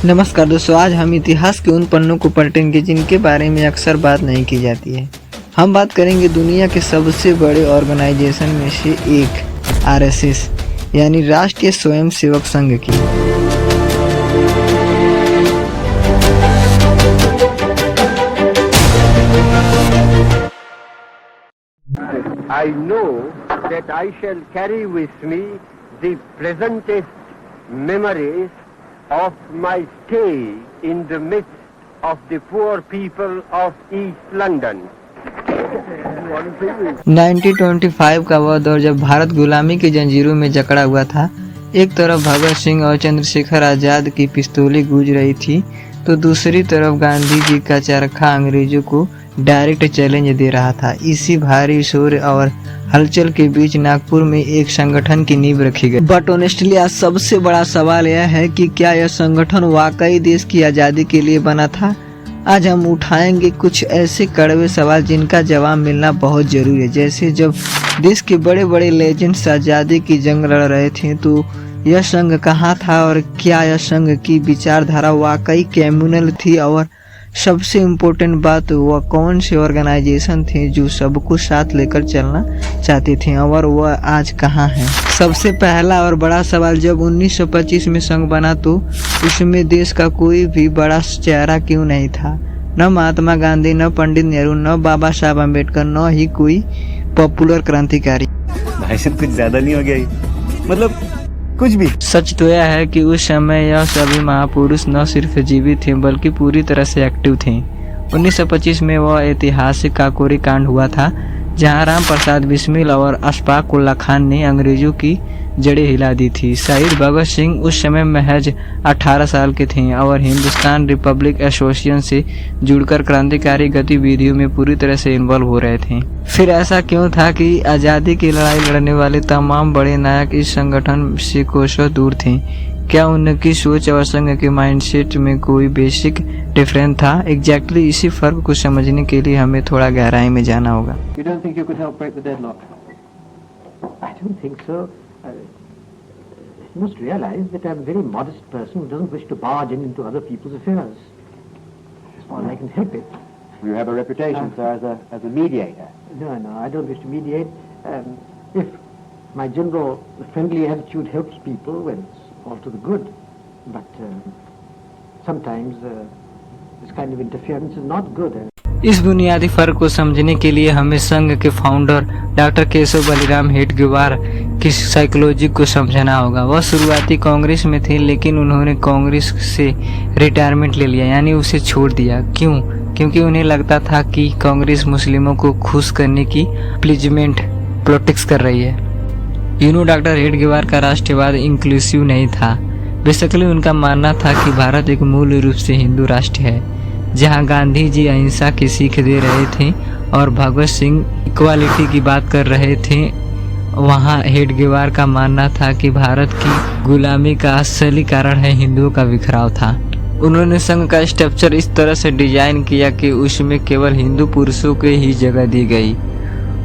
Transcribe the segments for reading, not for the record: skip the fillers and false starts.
नमस्कार दोस्तों, आज हम इतिहास के उन पन्नों को पलटेंगे जिनके बारे में अक्सर बात नहीं की जाती है। हम बात करेंगे दुनिया के सबसे बड़े ऑर्गेनाइजेशन में से एक आरएसएस यानी राष्ट्रीय स्वयंसेवक संघ की। I know that I shall carry with me the pleasantest memories of my stay in the midst of the poor people of East London. 1925 का वह दौर जब भारत गुलामी की जंजीरों में जकड़ा हुआ था। एक तरफ भगत सिंह और चंद्रशेखर आजाद की पिस्तौलें गूंज रही थी, तो दूसरी तरफ गांधी जी का चरखा अंग्रेजों को डायरेक्ट चैलेंज दे रहा था। इसी भारी शोर और हलचल के बीच नागपुर में एक संगठन की नींव रखी गई। बट ऑनेस्टली आज सबसे बड़ा सवाल यह है कि क्या यह संगठन वाकई देश की आज़ादी के लिए बना था। आज हम उठाएंगे कुछ ऐसे कड़वे सवाल जिनका जवाब मिलना बहुत जरूरी है। जैसे जब देश के बड़े बड़े लेजेंड्स आज़ादी की जंग लड़ रहे थे तो यह संघ कहाँ था, और क्या यह संघ की विचारधारा वाकई कम्युनल थी, और सबसे इम्पोर्टेंट बात वह कौन से ऑर्गेनाइजेशन थे जो सबको साथ लेकर चलना चाहते थे, और वह आज कहाँ हैं। सबसे पहला और बड़ा सवाल, जब 1925 में संघ बना तो उसमें देश का कोई भी बड़ा चेहरा क्यों नहीं था। न महात्मा गांधी, न पंडित नेहरू, न बाबा साहब अम्बेडकर, न ही कोई पॉपुलर क्रांतिकारी। भाई साहब कुछ ज्यादा नहीं हो गया ये? मतलब कुछ भी। सच तो यह है कि उस समय यह सभी महापुरुष न सिर्फ जीवित थे बल्कि पूरी तरह से एक्टिव थे। 1925 में वह ऐतिहासिक काकोरी कांड हुआ था, जहां राम प्रसाद बिस्मिल और अशफाक उल्ला खान ने अंग्रेजों की जड़ें हिला दी थी। शहीद भगत सिंह उस समय महज 18 साल के थे और हिंदुस्तान रिपब्लिक एसोसिएशन से जुड़कर क्रांतिकारी गतिविधियों में पूरी तरह से इन्वॉल्व हो रहे थे। फिर ऐसा क्यों था कि आज़ादी की लड़ाई लड़ने वाले तमाम बड़े नायक इस संगठन से कोसों दूर थे। क्या उनकी सोच और संघ के माइंडसेट में कोई बेसिक डिफरेंस था? एग्जैक्टली इसी फर्क को समझने के लिए हमें थोड़ा गहराई में जाना होगा। You don't think you could help break the deadlock? I don't think so. You must realize that I'm a very modest person who doesn't wish to barge in into other people's affairs. As far as I can help it. You have a reputation, sir, as a mediator. No, I don't wish to mediate. If my general friendly attitude helps people, well, it's all to the good. But sometimes this kind of interference is not good. इस बुनियादी फर्क को समझने के लिए हमें संघ के फाउंडर डॉक्टर केशव बलिराम हेडगेवार की साइकोलॉजी को समझना होगा। वह शुरुआती कांग्रेस में थे, लेकिन उन्होंने कांग्रेस से रिटायरमेंट ले लिया, यानी उसे छोड़ दिया। क्यों? क्योंकि उन्हें लगता था कि कांग्रेस मुस्लिमों को खुश करने की प्लीजमेंट पॉलिटिक्स कर रही है। डॉक्टर हेडगेवार का राष्ट्रवाद इंक्लूसिव नहीं था। बेसिकली उनका मानना था कि भारत एक मूल रूप से हिंदू राष्ट्र है, जहां गांधी जी अहिंसा की सीख दे रहे थे और भगत सिंह इक्वालिटी की बात कर रहे थे। वहां हेडगेवार का मानना था कि भारत की गुलामी का असली कारण है हिंदुओं का बिखराव था। उन्होंने संघ का स्ट्रक्चर इस तरह से डिजाइन किया कि उसमें केवल हिंदू पुरुषों के ही जगह दी गई।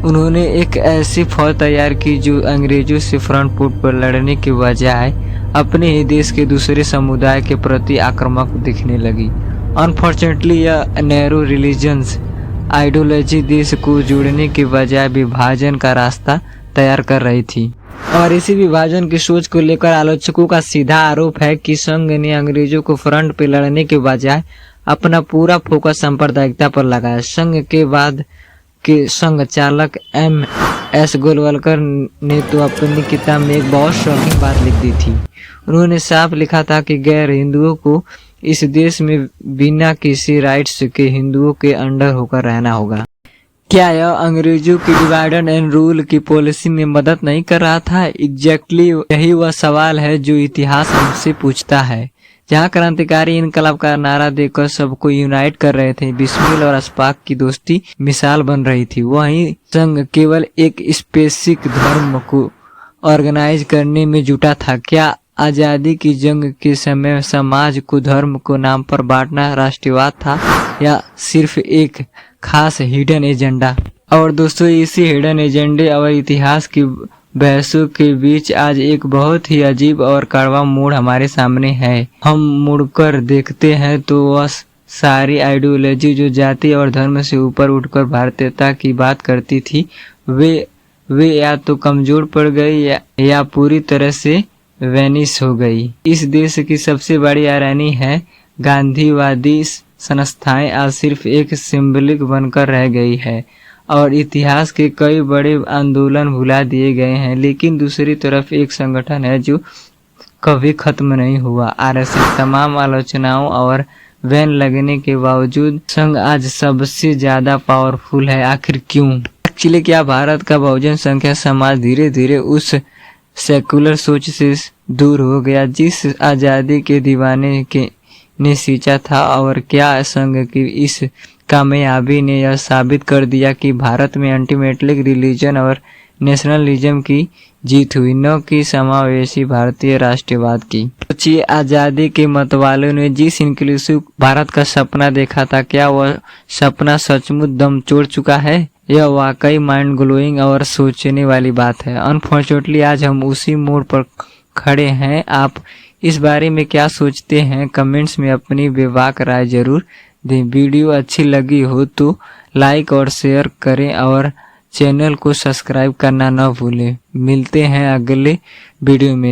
उन्होंने एक ऐसी फौज तैयार की जो अंग्रेजों से फ्रंट फुट पर लड़ने के बजाय अपने ही देश के दूसरे समुदाय के प्रति आक्रामक दिखने लगी। अनफॉर्चुनेटली यह नैरो रिलीजन्स आइडियोलॉजी देश को जोड़ने के बजाय विभाजन का रास्ता तैयार कर रही थी, और इसी विभाजन की सोच को लेकर आलोचकों का सीधा आरोप है कि संघ ने अंग्रेजों को फ्रंट पे लड़ने के बजाय अपना पूरा फोकस सांप्रदायिकता पर लगाया। संघ के बाद के संघ चालक M.S. गोलवलकर ने तो अपनी किताब में एक बहुत शॉकिंग बात लिख दी थी। उन्होंने साफ लिखा था कि गैर हिंदुओं को इस देश में बिना किसी राइट्स के हिंदुओं के अंडर होकर रहना होगा। क्या यह अंग्रेजों की डिवाइड एंड रूल की पॉलिसी में मदद नहीं कर रहा था? एग्जैक्टली यही वह सवाल है जो इतिहास हमसे पूछता है। जहां क्रांतिकारी इनकलाब का नारा देकर सबको यूनाइट कर रहे थे, बिस्मिल और अशफाक की दोस्ती मिसाल बन रही थी, वहीं संघ केवल एक स्पेसिफिक धर्म को ऑर्गेनाइज करने में जुटा था। क्या आजादी की जंग के समय समाज को धर्म को नाम पर बांटना राष्ट्रवाद था, या सिर्फ एक खास हिडन एजेंडा? और दोस्तों, इसी हिडन एजेंडे और इतिहास की बहसों के बीच आज एक बहुत ही अजीब और कड़वा मोड़ हमारे सामने है। हम मुड़कर देखते हैं तो वह सारी आइडियोलॉजी जो जाति और धर्म से ऊपर उठकर भारतीयता की बात करती थी, वे या तो कमजोर पड़ गई या पूरी तरह से वैनिश हो गई। इस देश की सबसे बड़ी हैरानी है, गांधीवादी संस्थाएं आज सिर्फ एक सिंबलिक बनकर रह गई है और इतिहास के कई बड़े आंदोलन भुला दिए गए हैं। लेकिन दूसरी तरफ एक संगठन है जो कभी खत्म नहीं हुआ। आरएसएस तमाम आलोचनाओं और बैन लगने के बावजूद संघ आज सबसे ज्यादा पावरफुल है। आखिर क्यों? एक्चुअली क्या भारत का बहुजन संख्या समाज धीरे धीरे उस सेकुलर सोच से दूर हो गया जिस आजादी के दीवाने ने सींचा था, और क्या संघ की इस कामयाबी ने यह साबित कर दिया कि भारत में अल्टीमेटली रिलीजन और नेशनलिज्म की जीत हुई, न कि समावेशी भारतीय राष्ट्रवाद की। सोचिए, आजादी के मतवालों ने जिस इंक्लूसिव भारत का सपना देखा था, क्या वह सपना सचमुच दम तोड़ चुका है? यह वाकई माइंड ग्लोइंग और सोचने वाली बात है। अनफॉर्चुनेटली आज हम उसी मोड़ पर खड़े हैं। आप इस बारे में क्या सोचते हैं? कमेंट्स में अपनी बेबाक राय जरूर दें। वीडियो अच्छी लगी हो तो लाइक और शेयर करें और चैनल को सब्सक्राइब करना न भूलें। मिलते हैं अगले वीडियो में।